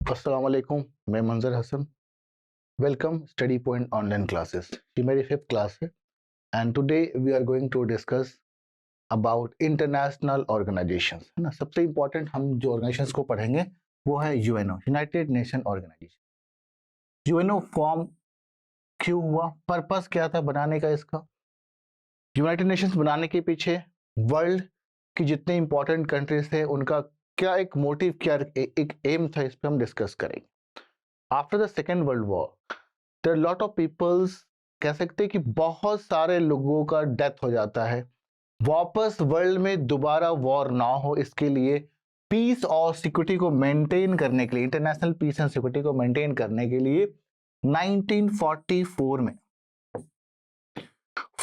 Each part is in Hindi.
अस्सलाम वालेकुम, मैं Manzar Hasan. Welcome study point online classes. ये मेरी 5th क्लास है and today we are going to discuss about international organisations, है ना। सबसे इंपॉर्टेंट हम जो ऑर्गेनाइजेशंस को पढ़ेंगे वो है UNO, United Nation Organisation. UNO form क्यों हुआ, पर्पस क्या था बनाने का इसका। यूनाइटेड नेशंस बनाने के पीछे वर्ल्ड की जितने इंपॉर्टेंट कंट्रीज थे उनका क्या एक मोटिव, क्या एक एम था, इस पर हम डिस्कस करेंगे। After the second world war there are lot of peoples, कह सकते हैं कि बहुत सारे लोगों का डेथ हो जाता है। वापस वर्ल्ड में दोबारा वॉर ना हो, इसके लिए पीस और सिक्योरिटी को मेंटेन करने के लिए, इंटरनेशनल पीस एंड सिक्योरिटी को मेंटेन करने के लिए 1944 में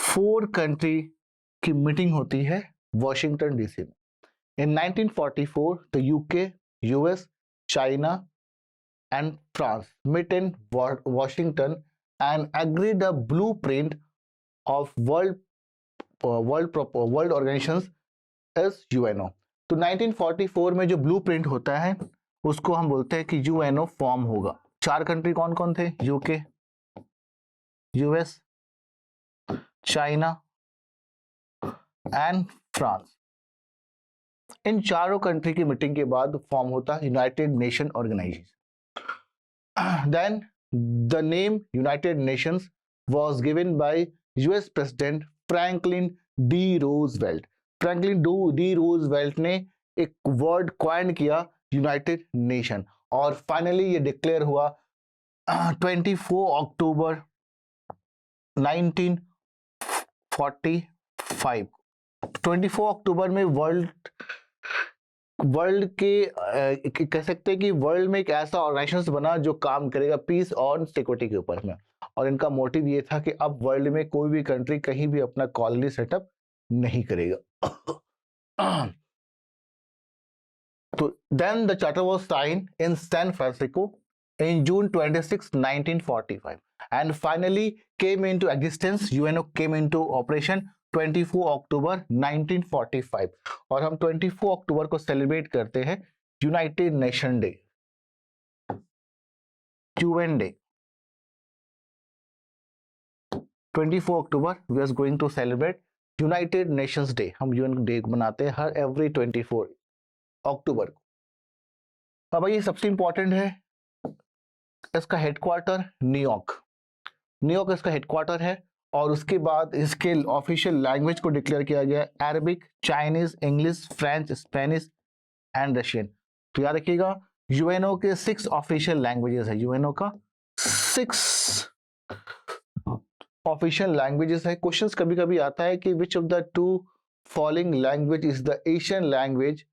4 कंट्री की मीटिंग होती है वॉशिंगटन डीसी में। इन 1944 the UK, US, China and France met in Washington and agreed a blueprint of world organizations as UNO। तो 1944 में जो ब्लूप्रिंट होता है उसको हम बोलते हैं कि यूएनओ फॉर्म होगा। 4 कंट्री कौन कौन थे? UK, US, China and France. इन चारों कंट्री की मीटिंग के बाद फॉर्म होता है United Nation Organisation. Then the name United Nations was given by US President Franklin D. Roosevelt। Franklin D Roosevelt ने एक वर्ड क्वाइन किया यूनाइटेड नेशन, और फाइनली ये डिक्लेयर हुआ 24 अक्टूबर 1945। 24 अक्टूबर में वर्ल्ड के कह सकते हैं कि वर्ल्ड में एक ऐसा ऑर्गेनाइजेशन बना जो काम करेगा पीस और सिक्योरिटी के ऊपर में। और इनका मोटिव ये था कि अब वर्ल्ड में कोई भी कंट्री कहीं भी अपना कॉलोनी सेटअप नहीं करेगा। तो then the charter was sign in San Francisco in June 26, 1945 and finally came into existence। UNO came into operation 24 October 1945 और हम 24 अक्टूबर को सेलिब्रेट करते हैं United Nation day, UN day. 24 October we are going to celebrate United Nations day. हम यूएन डे मनाते हैं हर एवरी 24 अक्टूबर को। अब ये सबसे इंपॉर्टेंट है, इसका हेडक्वार्टर न्यूयॉर्क इसका हेडक्वार्टर है। और उसके बाद इसके ऑफिशियल लैंग्वेज को डिक्लेयर किया गया Arabic, Chinese, English, French, Spanish and Russian. तो याद रखिएगा यूएनओ के 6 ऑफिशियल लैंग्वेजेस है। यूएनओ का 6 ऑफिशियल लैंग्वेजेस है। क्वेश्चंस कभी कभी आता है कि which of the 2 following language is the Asian language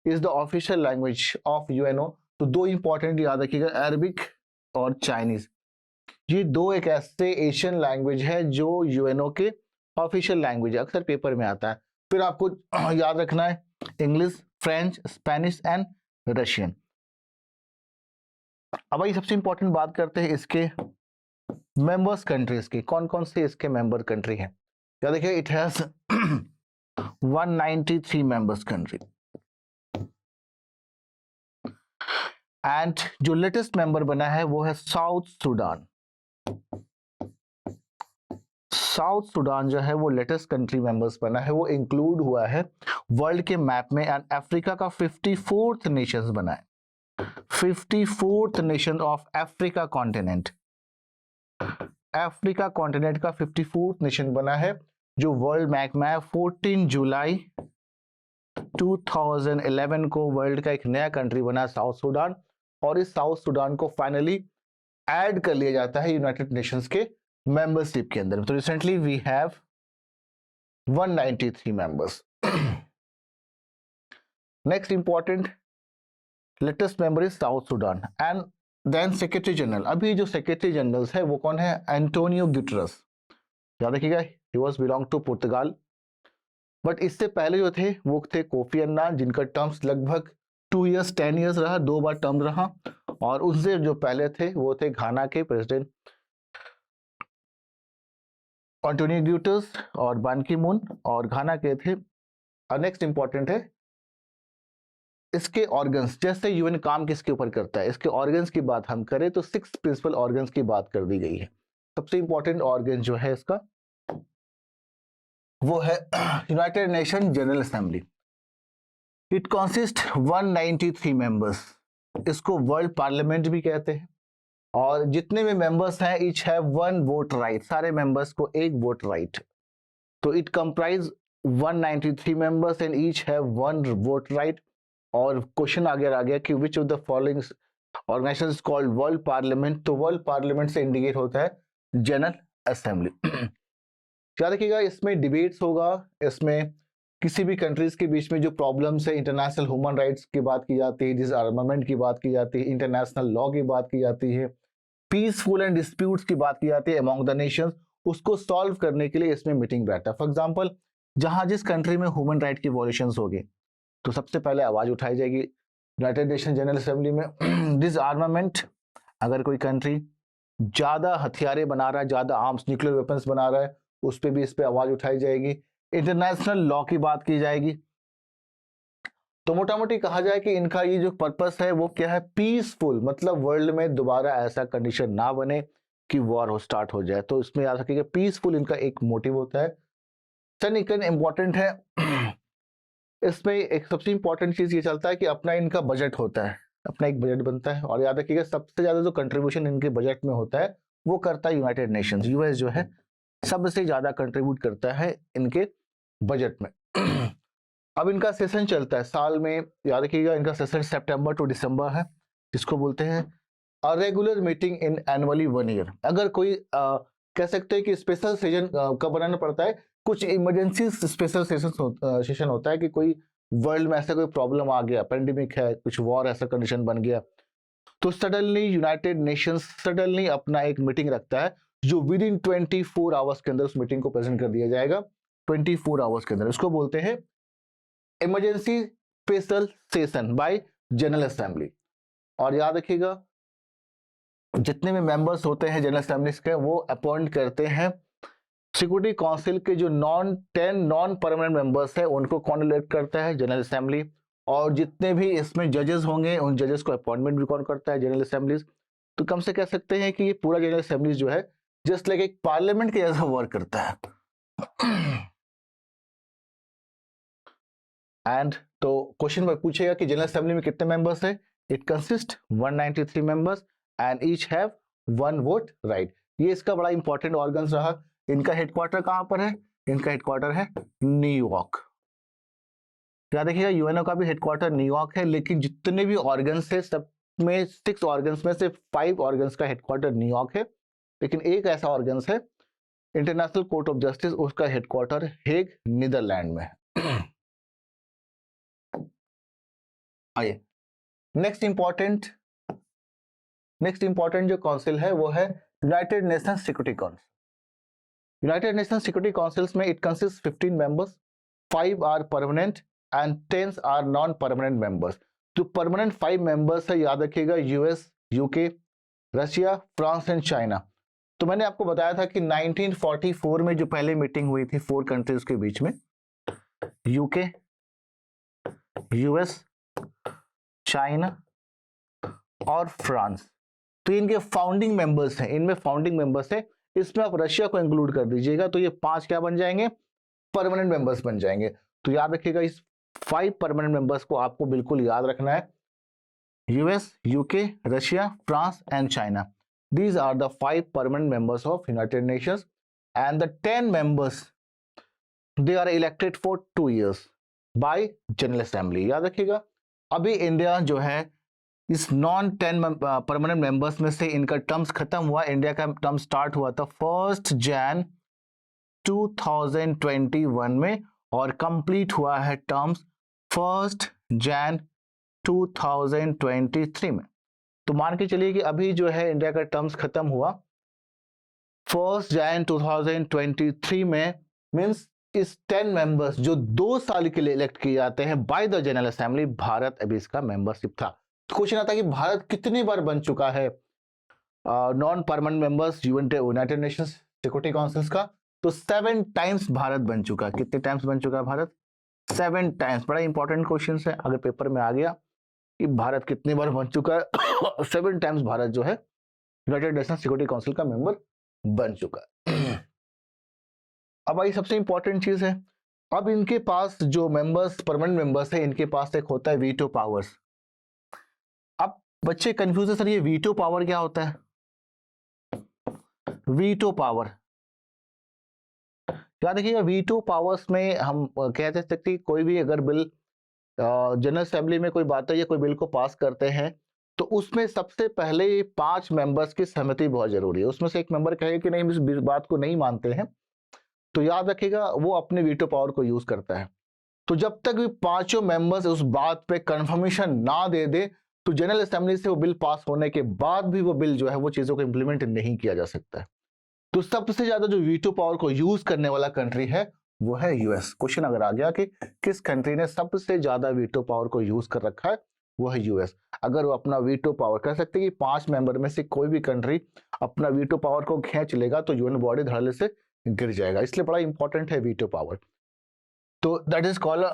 is the official language of UNO. तो 2 इंपॉर्टेंट याद रखिएगा, अरबिक और चाइनीज। ये 2 एक ऐसे एशियन लैंग्वेज है जो यूएनओ के ऑफिशियल लैंग्वेज है, अक्सर पेपर में आता है। फिर आपको याद रखना है English, French, Spanish and Russian. अब ये सबसे इंपॉर्टेंट बात करते हैं इसके मेंबर्स कंट्रीज की। कौन कौन से इसके मेंबर कंट्री हैं? याद देखिए it has 193 members country and जो लेटेस्ट मेंबर बना है वो है साउथ सुडान। साउथ सुडान जो है वो लेटेस्ट कंट्री मेंबर्स बना है, वो इंक्लूड हुआ है वर्ल्ड के मैप में एंड अफ्रीका का 54th नेशन बना है। 54th nation of Africa continent. Africa continent का 54th नेशन बना है जो वर्ल्ड मैप में 14 जुलाई 2011 को वर्ल्ड का एक नया कंट्री बना साउथ सुडान। और इस साउथ सुडान को फाइनली ऐड कर लिया जाता है यूनाइटेड नेशंस के मेंबरशिप के अंदर। तो recently we have 193 members. Next important latest member is South Sudan and then secretary general. अभी जो सेक्रेटरी जनरल है वो कौन है? Antonio Guterres. याद रखिएगा ही was belong to Portugal. But इससे पहले जो थे वो थे कोफी अन्नान, जिनका टर्म्स लगभग 2 इयर्स 10 इयर्स रहा, 2 बार टर्म रहा। और उससे जो पहले थे वो थे घाना के प्रेसिडेंट एंटोनियो गुटेरेस और बान की मून, और घाना के थे। नेक्स्ट इंपॉर्टेंट है इसके ऑर्गन्स, जैसे यूएन काम किसके ऊपर करता है, इसके ऑर्गन्स की बात हम करें तो 6 प्रिंसिपल ऑर्गन्स की बात कर दी गई है। सबसे इंपॉर्टेंट ऑर्गन जो है इसका वो है United Nation General assembly. It consist 193 members. इसको वर्ल्ड पार्लियामेंट भी कहते हैं। और जितने भी मेंबर्स हैं each have one vote right, सारे मेंबर्स को एक वोट राइट। तो it comprise 193 members and each have one vote right. और क्वेश्चन आगे आ गया कि which of the following organisation is called world parliament. तो वर्ल्ड पार्लियामेंट से इंडिकेट होता है जनरल असेंबली। क्या देखिएगा, इसमें डिबेट्स होगा, इसमें किसी भी कंट्रीज के बीच में जो प्रॉब्लम्स है, इंटरनेशनल ह्यूमन राइट्स की बात की जाती है, डिसआर्मामेंट की बात की जाती है, इंटरनेशनल लॉ की बात की जाती है, पीसफुल एंड डिस्प्यूट्स की बात की जाती है अमॉन्ग द नेशंस, उसको सॉल्व करने के लिए इसमें मीटिंग बैठता है। फॉर एग्जांपल, जहां जिस कंट्री में ह्यूमन राइट की वॉल्यूशंस होगी तो सबसे पहले आवाज उठाई जाएगी यूनाइटेड नेशन जनरल असेंबली में। डिसआर्मामेंट, अगर कोई कंट्री ज्यादा हथियारें बना रहा है, ज्यादा आर्म्स न्यूक्लियर वेपन्स बना रहा है, उस पर भी इस पर आवाज उठाई जाएगी। इंटरनेशनल लॉ की बात की जाएगी। तो मोटा मोटी कहा जाए कि इनका ये जो पर्पस है वो क्या है, पीसफुल, मतलब वर्ल्ड में दोबारा ऐसा कंडीशन ना बने कि वॉर हो स्टार्ट हो जाए। तो इसमें याद रखिएगा पीसफुल इनका एक मोटिव होता है। सेकंड इंपॉर्टेंट है, इसमें एक सबसे इंपॉर्टेंट चीज ये चलता है कि अपना इनका बजट होता है, अपना एक बजट बनता है। और याद रखिएगा सबसे ज्यादा जो कंट्रीब्यूशन इनके बजट में होता है वो करता है यूनाइटेड नेशंस। यूएस जो है सबसे ज्यादा कंट्रीब्यूट करता है इनके बजट में। अब इनका सेशन चलता है साल में, याद रखिएगा इनका सेशन सितंबर टू दिसंबर है, जिसको बोलते हैं a regular meeting in annually 1 year. अगर कोई कह सकते हैं कि स्पेशल सेशन कब बनाना पड़ता है, कुछ इमरजेंसी स्पेशल सेशन होता है कि कोई वर्ल्ड में ऐसा कोई प्रॉब्लम आ गया, पेंडेमिक है, कुछ वॉर ऐसा कंडीशन बन गया, तो सडनली यूनाइटेड नेशंस सडनली अपना एक मीटिंग रखता है जो विद इन 24 आवर्स के अंदर उस मीटिंग को प्रेजेंट कर दिया जाएगा। 24 आवर्स के अंदर इसको बोलते हैं emergency special session bye general assembly. और याद रखिएगा जितने भी मेंबर्स होते हैं जनरल असेंबली के वो अपॉइंट करते हैं सिक्योरिटी काउंसिल के जो 10 नॉन परमानेंट मेंबर्स है उनको कौन इलेक्ट करता है, जनरल असेंबली। और जितने भी इसमें जजेस होंगे उन जजेस को अपॉइंटमेंट भी कौन करता है, जनरल असेंबलीज। तो कम से कह सकते हैं कि ये पूरा जनरल असेंबलीज जो है जस्ट लाइक एक पार्लियामेंट के जैसा वर्क करता है। एंड तो क्वेश्चन में पूछेगा कि जनरल असेंबली में कितने मेंबर्स है, it consist 193 members and each have one vote right. ये इसका बड़ा इंपॉर्टेंट ऑर्गन्स रहा। इनका हेडक्वार्टर कहां पर है, इनका हेडक्वार्टर है न्यूयॉर्क। क्या देखिएगा यूएनओ का भी हेडक्वार्टर न्यूयॉर्क है, लेकिन जितने भी ऑर्गन्स है सब में 6 ऑर्गन्स में से 5 ऑर्गन्स का हेडक्वार्टर न्यूयॉर्क है, लेकिन एक ऐसा ऑर्गन्स है इंटरनेशनल कोर्ट ऑफ जस्टिस, उसका हेडक्वार्टर हेग नीदरलैंड में। आइए नेक्स्ट इंपॉर्टेंट जो काउंसिल है वो है United Nation Security Council. United Nation Security Councils में it consist 15 members, 5 are permanent and 10 are non permanent members. जो परमानेंट 5 मेंबर्स है याद रखिएगा US, UK, Russia, France and China. तो मैंने आपको बताया था कि 1944 में जो पहले मीटिंग हुई थी 4 कंट्रीज के बीच में, यूके, यूएस, चाइना और फ्रांस, तो इनके फाउंडिंग मेंबर्स हैं, इनमें फाउंडिंग मेंबर्स है। इसमें आप रशिया को इंक्लूड कर दीजिएगा तो ये 5 क्या बन जाएंगे, परमानेंट मेंबर्स बन जाएंगे। तो याद रखिएगा इस 5 परमानेंट मेंबर्स को आपको बिल्कुल याद रखना है, US, UK, Russia, France and China. These are the 5 permanent members of United Nations and the 10 members they are elected for 2 years by General Assembly। याद रखिएगा अभी इंडिया जो है इस नॉन 10 परमानेंट मेंबर्स में से इनका टर्म्स खत्म हुआ। इंडिया का टर्म स्टार्ट हुआ था 1 जनवरी 2021 में और कंप्लीट हुआ है टर्म्स 1 जनवरी 2023 में। तो मान के चलिए कि अभी जो है इंडिया का टर्म्स खत्म हुआ 1 जनवरी 2023 में, मींस इस 10 मेंबर्स जो 2 साल के लिए इलेक्ट किए जाते हैं by the general assembly, Bharat अभी इसका मेंबरशिप था। तो क्वेश्चन आता है कि भारत कितनी बार बन चुका है non permanent members United Nations security councils का, तो 7 टाइम्स भारत बन चुका है। कितने टाइम्स बन चुका है भारत, 7 टाइम्स। बड़ा इंपॉर्टेंट क्वेश्चन है, अगर पेपर में आ गया कि भारत कितनी बार बन चुका है 7 टाइम्स भारत जो है यूनाइटेड नेशन सिक्योरिटी काउंसिल का मेंबर बन चुका है। अब आई सबसे इंपॉर्टेंट चीज है, अब इनके पास जो मेंबर्स परमानेंट मेंबर्स है, इनके पास एक होता है वीटो पावर्स। अब बच्चे कंफ्यूज है, सर ये वीटो पावर क्या होता है? वीटो पावर, क्या देखिएगा, वीटो पावर्स में हम कह सकते हैं कोई भी अगर बिल जनरल असेंबली में कोई बात है या कोई बिल को पास करते हैं तो उसमें सबसे पहले 5 मेंबर्स की सहमति बहुत जरूरी है। उसमें से एक मेंबर कहे कि नहीं हम इस बात को नहीं मानते हैं, तो याद रखिएगा वो अपने वीटो पावर को यूज करता है। तो जब तक भी 5 मेंबर्स उस बात पे कंफर्मेशन ना दे दे तो जनरल असेंबली से वो बिल पास होने के बाद भी वो बिल जो है वो चीजों को इंप्लीमेंट नहीं किया जा सकता है। तो सबसे ज्यादा जो वीटो पावर को यूज करने वाला कंट्री है वो है यूएस। क्वेश्चन अगर आ गया कि किस कंट्री ने सबसे ज्यादा वीटो पावर को यूज कर रखा है, वो है यूएस। अगर वो अपना वीटो पावर कह सकते हैं कि 5 मेंबर में से कोई भी कंट्री अपना वीटो पावर को खींच लेगा तो यूएन बॉडी धड़ल्ले से गिर जाएगा, इसलिए बड़ा इंपॉर्टेंट है वीटो पावर। तो that is called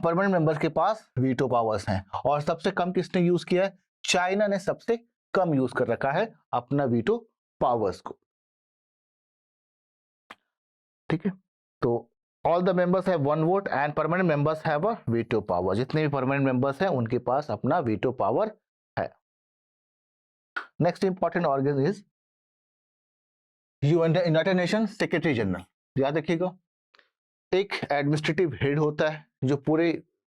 permanent members के पास वीटो पावर्स हैं। और सबसे कम किसने यूज किया है? चाइना ने सबसे कम यूज कर रखा है अपना वीटो पावर्स को। ठीक है, तो all the members have 1 vote and permanent members have a veto power. जितने भी परमानेंट मेंबर्स हैं उनके पास अपना वीटो पावर है। Next important organ is United nation secretary general. याद रखिएगा, एक एडमिनिस्ट्रेटिव हेड होता है जो पूरे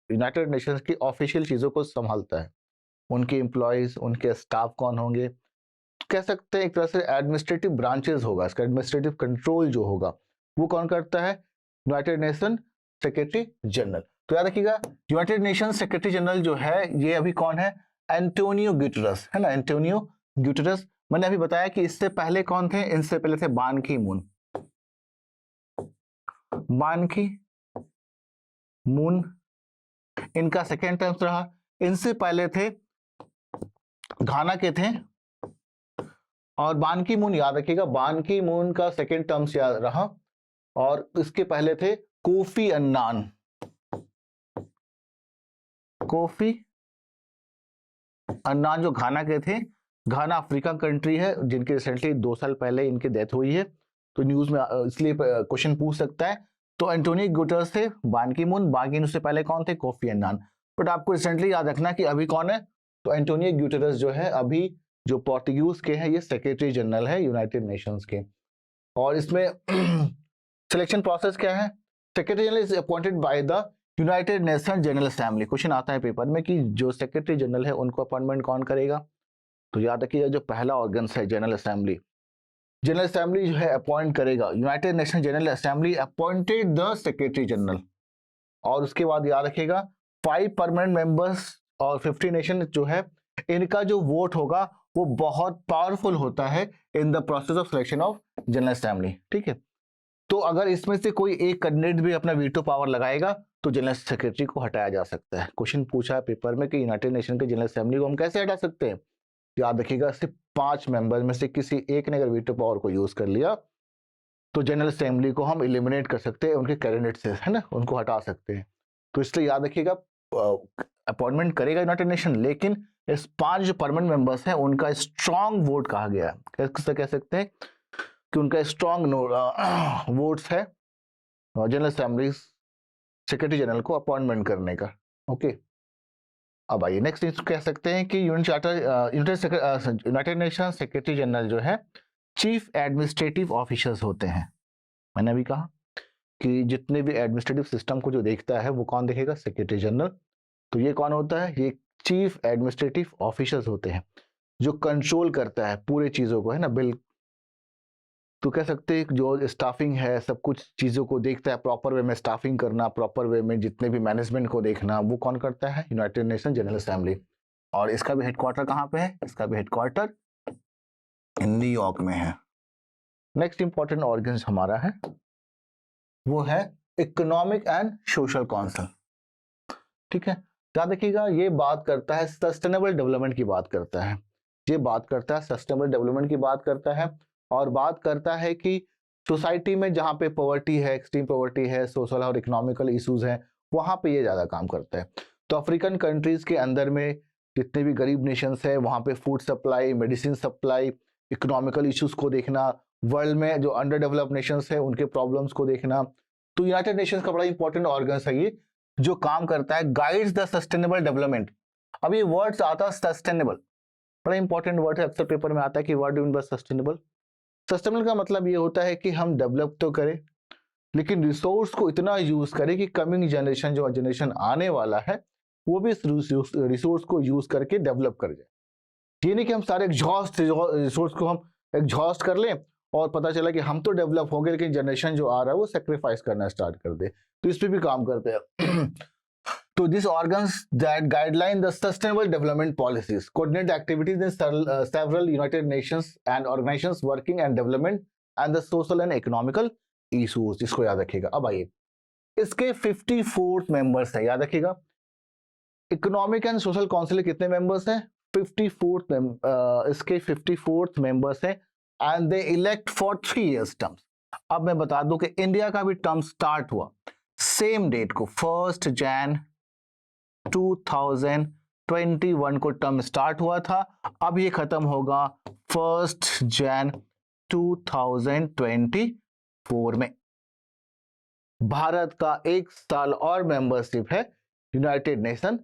यूनाइटेड नेशंस की ऑफिशियल चीजों को संभालता है। उनके एम्प्लॉयज, उनके स्टाफ कौन होंगे, कह सकते हैं एक तरह से एडमिनिस्ट्रेटिव ब्रांचेस होगा, इसका एडमिनिस्ट्रेटिव कंट्रोल जो होगा वो कौन करता है? United nation secretary general. तो याद रखिएगा यूनाइटेड नेशन सेक्रेटरी जनरल जो है ये अभी कौन है? एंटोनियो गुटेरेस है ना, एंटोनियो गुटेरेस। मैंने अभी बताया कि इससे पहले कौन थे? इनसे पहले थे बान की मून। बान की मून इनका सेकेंड टर्म रहा। इनसे पहले थे घाना के थे, और बान की मून याद रखिएगा, बान की मून का सेकेंड टर्म्स याद रहा। और इसके पहले थे कोफी अन्नान। कोफी अन्नान जो घाना के थे, घाना अफ्रीका कंट्री है जिनके रिसेंटली 2 साल पहले इनकी डेथ हुई है, तो न्यूज में इसलिए क्वेश्चन पूछ सकता है। तो एंटोनियो गुटेरेस थे, बान की मून, बाकी उससे पहले कौन थे? Kofi Annan. बट आपको रिसेंटली याद रखना कि अभी कौन है? तो एंटोनियो गुटेरेस जो है अभी जो पोर्टुगीज के हैं ये सेक्रेटरी जनरल है यूनाइटेड नेशंस के। और इसमें सिलेक्शन प्रोसेस क्या है? Secretary general is appointed by the United Nation General assembly. Question आता है पेपर में कि जो सेक्रेटरी जनरल है उनको अपॉइंटमेंट कौन करेगा? तो याद रखिएगा जो पहला ऑर्गन है जनरल असेंबली, जनरल असेंबली जो है अपॉइंट करेगा। United Nation General assembly appointed the secretary general. और उसके बाद याद रखिएगा 5 परमानेंट मेंबर्स और 50 नेशन जो है इनका जो वोट होगा वो बहुत पावरफुल होता है in the process of selection of general assembly. ठीक है, तो अगर इसमें से कोई एक कैंडिडेट भी अपना वीटो पावर लगाएगा तो जनरल सेक्रेटरी को हटाया जा सकता है। क्वेश्चन पूछा है पेपर में कि यूनाइटेड नेशन के जनरल असेंबली को हम कैसे हटा सकते हैं? याद रखिएगा सिर्फ 5 मेंबर में से किसी एक ने अगर वीटो पावर को यूज कर लिया तो जनरल असेंबली को हम एलिमिनेट कर सकते हैं, उनके कैंडिडेट से, है ना, उनको हटा सकते हैं। तो इसलिए याद रखिएगा अपॉइंटमेंट करेगा यूनाइटेड नेशन, लेकिन इस 5 जो परमानेंट मेंबर्स हैं उनका स्ट्रॉन्ग वोट कहा गया है। कैसे कह सकते हैं कि उनका स्ट्रॉन्ग वोट्स है जनरल असेंबली सेक्रेटरी जनरल को अपॉइंटमेंट करने का। ओके, अब आइए नेक्स्ट कह सकते हैं कि यूनाइटेड नेशन सेक्रेटरी जनरल जो है चीफ एडमिनिस्ट्रेटिव ऑफिसर्स होते हैं। मैंने अभी कहा कि जितने भी एडमिनिस्ट्रेटिव सिस्टम को जो देखता है वो कौन देखेगा? Secretary general. तो ये कौन होता है? ये चीफ एडमिनिस्ट्रेटिव ऑफिसर्स होते हैं जो कंट्रोल करता है पूरे चीजों को, है ना, बिल। तो कह सकते हैं जो स्टाफिंग है सब कुछ चीजों को देखता है, प्रॉपर वे में स्टाफिंग करना, प्रॉपर वे में जितने भी मैनेजमेंट को देखना, वो कौन करता है? United Nation General assembly. और इसका भी हेडक्वार्टर कहाँ पे है? इसका भी हेडक्वार्टर न्यूयॉर्क में है। नेक्स्ट इंपॉर्टेंट ऑर्गन हमारा है वो है इकोनॉमिक एंड सोशल काउंसिल। ठीक है, याद रखिएगा ये बात करता है सस्टेनेबल डेवलपमेंट की बात करता है, ये बात करता है सस्टेनेबल डेवलपमेंट की बात करता है। और बात करता है कि सोसाइटी में जहाँ पे पॉवर्टी है, एक्सट्रीम पॉवर्टी है, सोशल और इकोनॉमिकल इश्यूज हैं, वहां पे ये ज्यादा काम करता है। तो अफ्रीकन कंट्रीज के अंदर में जितने भी गरीब नेशंस है वहां पे food supply, medicine supply, economical issues को देखना, वर्ल्ड में जो अंडर डेवलप्ड नेशंस है उनके प्रॉब्लम्स को देखना। तो यूनाइटेड नेशंस का बड़ा इंपॉर्टेंट ऑर्गन है ये, जो काम करता है, गाइड्स द सस्टेनेबल डेवलपमेंट। अब ये वर्ड्स आता है सस्टेनेबल, बड़ा इंपॉर्टेंट वर्ड है, अक्सर पेपर में आता है कि word mean by sustainable. Sustainable का मतलब ये होता है कि हम डेवलप तो करें लेकिन रिसोर्स को इतना यूज करें कि कमिंग जनरेशन, जो जनरेशन आने वाला है, वो भी इस रिसोर्स को यूज करके डेवलप कर जाए। ये नहीं कि हम सारे एग्जॉस्ट रिसोर्स को हम एग्जॉस्ट कर लें और पता चला कि हम तो डेवलप हो गए लेकिन जनरेशन जो आ रहा है वो सेक्रीफाइस करना स्टार्ट कर दे। तो इस पे भी काम करते हैं। तो this organs that guideline the sustainable development policies, coordinate activities in several United Nations and organizations working and development and the social and economical issues, इसको याद रखिएगा। अब आइए, इसके 54 मेंबर्स है, याद रखिएगा। इकोनॉमिक एंड सोशल काउंसिल के कितने मेंबर्स हैं? 54 इसके 54 मेंबर्स हैं and they elect for 3 years terms. अब मैं बता दूं कि इंडिया का भी टर्म स्टार्ट हुआ सेम डेट को, 1 Jan 2021 को टर्म स्टार्ट हुआ था। अब ये खत्म होगा 1 Jan 2024 में। भारत का 1 साल और मेंबरशिप है यूनाइटेड नेशन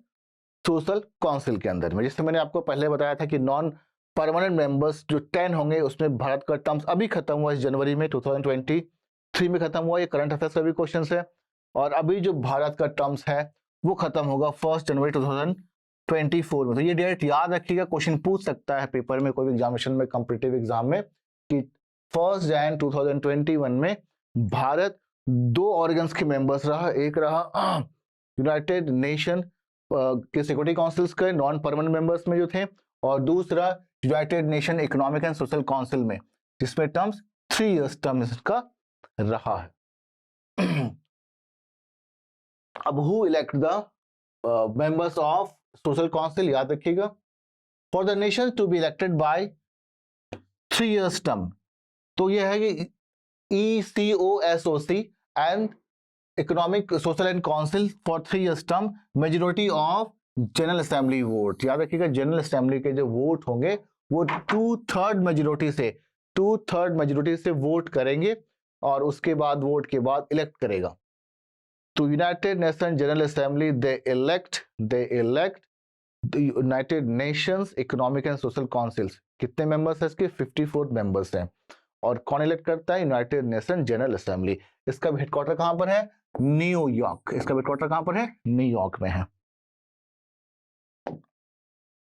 सोशल काउंसिल के अंदर में। जैसे मैंने आपको पहले बताया था कि नॉन परमानेंट मेंबर्स जो 10 होंगे उसमें भारत का टर्म्स अभी खत्म हुआ, इस जनवरी में 2023 में खत्म हुआ। ये करंट अफेयर्स का भी क्वेश्चन है। और अभी जो भारत का टर्म्स है वो खत्म होगा 1 जनवरी 2024 में। तो ये डेट याद रखिएगा, क्वेश्चन पूछ सकता है पेपर में, कोई भी एग्जामिनेशन में, कॉम्पिटिटिव एग्जाम में, कि 1 Jan 2021 में भारत 2 ऑर्गन्स के मेंबर्स रहा। एक रहा यूनाइटेड नेशन के सिक्योरिटी काउंसिल्स के नॉन परमानेंट मेंबर्स में जो थे, और दूसरा United nation economic and social council में, जिसमें टर्म्स 3 years टर्म इसका रहा है। अब who elect the members of social council, याद रखिएगा, for the nation to be elected by 3 years term. तो यह है कि ECOSOC and economic social and council for 3 years term, majority of general assembly vote. याद रखिएगा, जनरल असेंबली के जो वोट होंगे वो 2/3 मेजोरिटी से वोट करेंगे और उसके बाद वोट के बाद इलेक्ट करेगा। तो United Nation General assembly they elect the United Nations economic and social councils. कितने मेंबर्स है इसके? 54 मेंबर्स हैं। और कौन इलेक्ट करता है? United Nation General assembly. इसका हेडक्वार्टर कहां पर है? न्यूयॉर्क। इसका हेडक्वार्टर कहां पर है? न्यूयॉर्क में है।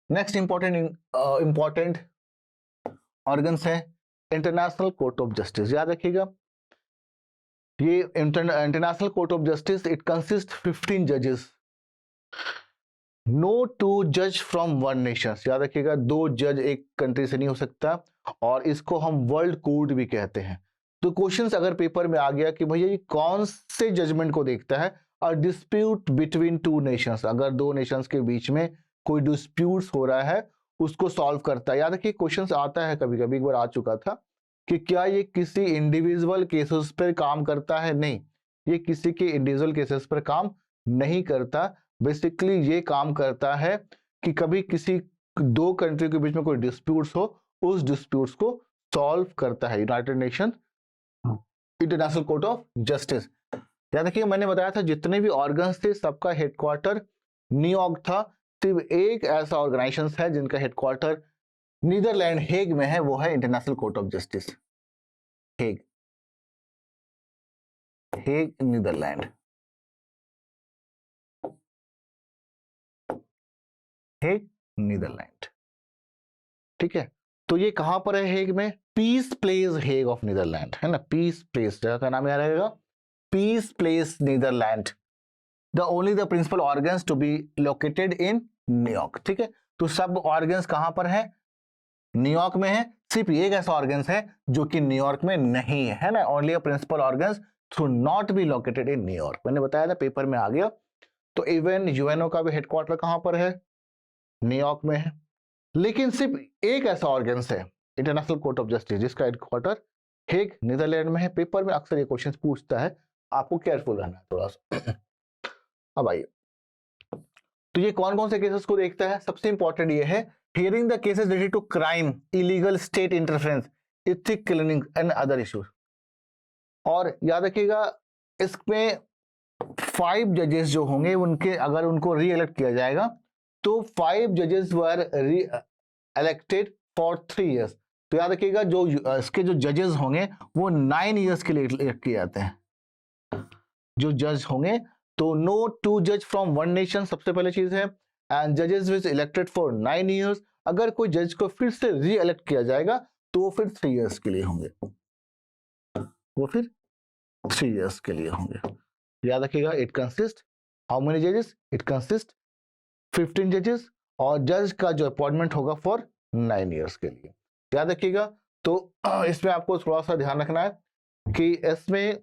नेक्स्ट इंपॉर्टेंट ऑर्गन्स है इंटरनेशनल कोर्ट ऑफ जस्टिस। याद रखिएगा, ये international Court of justice, it consist 15 जजेस, नो 2 जज फ्रॉम 1 नेशन। याद रखिएगा, 2 जज एक कंट्री से नहीं हो सकता, और इसको हम वर्ल्ड कोर्ट भी कहते हैं। तो क्वेश्चंस अगर पेपर में आ गया कि भैया ये कौन से जजमेंट को देखता है? अ डिस्प्यूट बिटवीन 2 नेशंस, अगर 2 नेशंस के बीच में कोई डिस्प्यूट्स हो रहा है उसको सॉल्व करता है। याद रखिए, क्वेश्चंस आता है कभी कभी, एक बार आ चुका था कि क्या ये किसी इंडिविजुअल केसेस पर काम करता है? नहीं, ये किसी के इंडिविजुअल केसेस पर काम नहीं करता। बेसिकली ये काम करता है कि कभी किसी 2 कंट्री के बीच में कोई डिस्प्यूट्स हो, उस डिस्प्यूट्स को सॉल्व करता है United nation international Court of justice. याद रखिए, मैंने बताया था जितने भी ऑर्गन्स थे सबका हेडक्वार्टर न्यूयॉर्क था। सिर्फ एक ऐसा ऑर्गेनाइजेशन है जिनका हेडक्वार्टर नीदरलैंड हेग में है, वो है International Court of Justice, Hague Netherland. Hague Netherland, ठीक है। तो ये कहां पर है? हेग में, peace place Hague of Netherland, है ना। पीस प्लेस जगह का नाम याद रहेगा, peace place Netherland. The only the principal organs to be located in न्यूयॉर्क, ठीक है। तो सब ऑर्गन्स कहां पर है? न्यूयॉर्क में है। सिर्फ एक ऐसा ऑर्गन्स है जो कि न्यूयॉर्क में नहीं है, है ना। Only a principal organs to not be located in New York. मैंने बताया था, पेपर में आ गया। तो इवन यूएनओ का भी हेडक्वार्टर कहां पर है? न्यूयॉर्क में है। लेकिन सिर्फ एक ऐसा ऑर्गन्स है इंटरनेशनल कोर्ट ऑफ जस्टिस जिसका हेडक्वार्टर हेग नीदरलैंड में है। पेपर में अक्सर ये क्वेश्चन पूछता है, आपको केयरफुल रहना है थोड़ा सा। अब आइए, तो ये कौन कौन से केसेस को देखता है? सबसे इंपॉर्टेंट ये है hearing the cases related to crime, illegal state interference, ethic cleaning and other issues. और याद रखिएगा इसमें 5 जजेस जो होंगे उनके अगर उनको री इलेक्ट किया जाएगा तो 5 जजेस वर री इलेक्टेड फॉर 3 years। तो याद रखिएगा जो इसके जो जजेस होंगे वो 9 years के लिए इलेक्ट किए जाते हैं जो जज होंगे। तो नो 2 जज फ्रॉम वन नेशन सबसे पहले चीज है, एंड जजेस विज इलेक्टेड फॉर 9 years। अगर कोई जज को फिर से री इलेक्ट किया जाएगा तो वो फिर 3 years के लिए होंगे, वो फिर 3 years के लिए होंगे। याद रखिएगा इट कंसिस्ट हाउ मेनी जजेस? इट कंसिस्ट 15 जजेस और जज का जो अपॉइंटमेंट होगा फॉर 9 years के लिए। याद रखिएगा। तो इसमें आपको थोड़ा सा ध्यान रखना है कि इसमें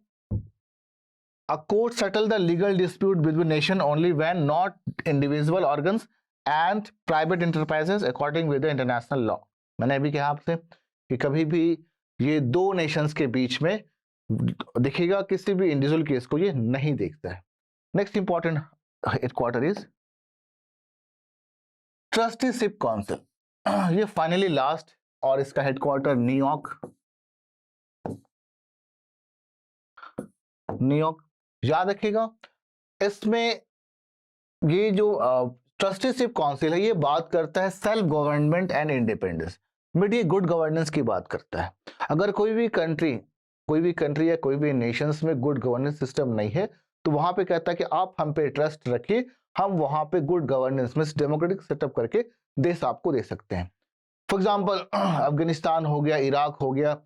a court settle the legal dispute between nation only when not individual organs and private enterprises according with the international law। मैंने अभी कहा आपसे कि कभी भी ये दो नेशंस के बीच में देखिएगा, किसी भी इंडिविजुअल केस को ये नहीं देखता है। Next important headquarter is trusteeship council, ये फाइनली लास्ट, और इसका हेडक्वार्टर न्यूयॉर्क। याद रखिएगा इसमें ये जो ट्रस्टीशिप काउंसिल है ये बात करता है self government and independence, but ये गुड गवर्नेंस की बात करता है। अगर कोई भी कंट्री या कोई भी नेशंस में गुड गवर्नेंस सिस्टम नहीं है तो वहां पे कहता है कि आप हम पे ट्रस्ट रखिए, हम वहां पे गुड गवर्नेंस में डेमोक्रेटिक सेटअप करके देश आपको दे सकते हैं। फॉर एग्जाम्पल अफगानिस्तान हो गया, इराक हो गया,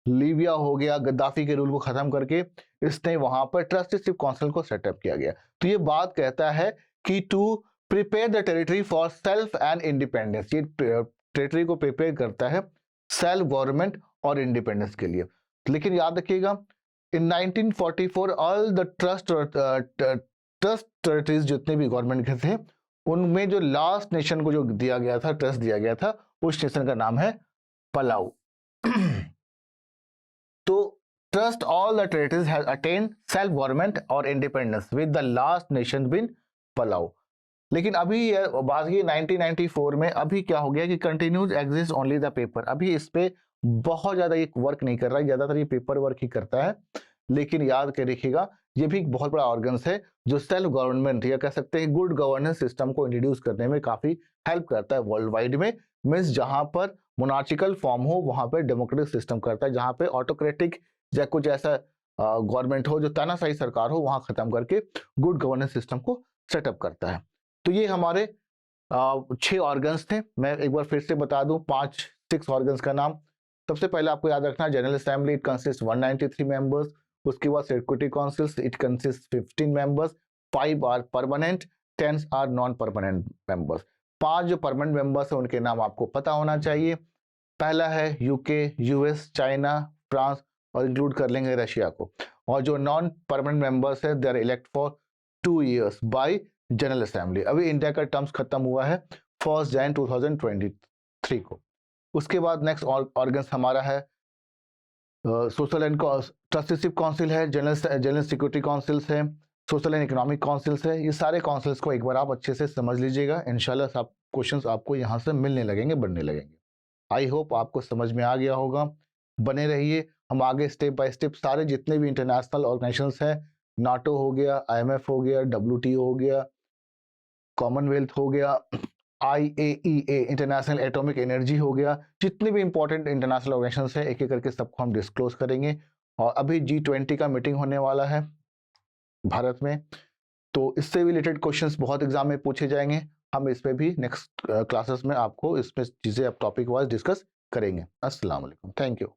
लीबिया हो गया, गद्दाफी के रूल को खत्म करके इसने वहां पर ट्रस्टीशिप काउंसिल को सेटअप किया गया। तो ये बात कहता है कि to prepare the territory for self and independence, ये टेरिटरी को प्रिपेयर करता है सेल्फ गवर्नमेंट और इंडिपेंडेंस के लिए। लेकिन याद रखिएगा इन 1944 ऑल द ट्रस्ट टेरिटरीज जितने भी गवर्नमेंट के थे उनमें जो लास्ट नेशन को जो दिया गया था, ट्रस्ट दिया गया था, उस नेशन का नाम है पलाऊ। तो trust all the territories has attend self government और independence with the last nation being Palau. लेकिन अभी बात की 1994 में अभी क्या हो गया कि continues exist only the paper, अभी इस पे बहुत ज्यादा ये वर्क नहीं कर रहा है, ज्यादातर ये पेपर वर्क ही करता है। लेकिन याद के रखिएगा ये भी एक बहुत बड़ा ऑर्गन्स है जो सेल्फ गवर्नमेंट या कह सकते हैं गुड गवर्नेंस सिस्टम को इंट्रोड्यूस करने में काफी हेल्प करता है वर्ल्ड वाइड में। मीन्स जहां पर मोनार्चिकल फॉर्म हो वहां पर डेमोक्रेटिक सिस्टम करता है, जहां पे ऑटोक्रेटिक या कुछ ऐसा गवर्नमेंट हो जो तानाशाही सरकार हो वहां खत्म करके गुड गवर्नेंस सिस्टम को सेटअप करता है। तो ये हमारे 6 ऑर्गन्स थे। मैं एक बार फिर से बता दूं 6 ऑर्गन्स का नाम। सबसे पहले आपको याद रखना general assembly, it consist 193 members. उसके बाद security councils, it consist 15 members, 5 are permanent, 10 are non permanent members. 5 जो परमानेंट मेंबर्स है उनके नाम आपको पता होना चाहिए। पहला है यूके, यूएस, चाइना, फ्रांस और इंक्लूड कर लेंगे रशिया को। और जो नॉन परमानेंट मेंबर्स है they are elect for 2 years by general assembly. अभी इंडिया का टर्म्स खत्म हुआ है 1 January 2023 को। उसके बाद नेक्स्ट ऑर्गन्स हमारा है सोशल एंड ट्रस्टीशिप काउंसिल है, जनरल सिक्योरिटी काउंसिल्स है, सोशल एंड इकोनॉमिक काउंसिल्स है। ये सारे काउंसिल्स को एक बार आप अच्छे से समझ लीजिएगा, इंशाल्लाह सब क्वेश्चंस आपको यहाँ से मिलने लगेंगे, बनने लगेंगे। आई होप आपको समझ में आ गया होगा। बने रहिए, हम आगे स्टेप बाय स्टेप सारे जितने भी इंटरनेशनल ऑर्गेनाइजेशंस हैं, नाटो हो गया, IMF हो गया, WTO हो गया, कॉमनवेल्थ हो गया, IAEA इंटरनेशनल एटॉमिक एनर्जी हो गया, जितने भी इंपॉर्टेंट इंटरनेशनल ऑर्गेनाइजेशंस हैं एक एक करके सबको हम डिस्क्लोज करेंगे। और अभी G20 का मीटिंग होने वाला है भारत में, तो इससे रिलेटेड क्वेश्चंस बहुत एग्जाम में पूछे जाएंगे। हम इस पे भी नेक्स्ट क्लासेस में आपको इसमें चीजें अब टॉपिक वाइज डिस्कस करेंगे। अस्सलाम वालेकुम, थैंक यू।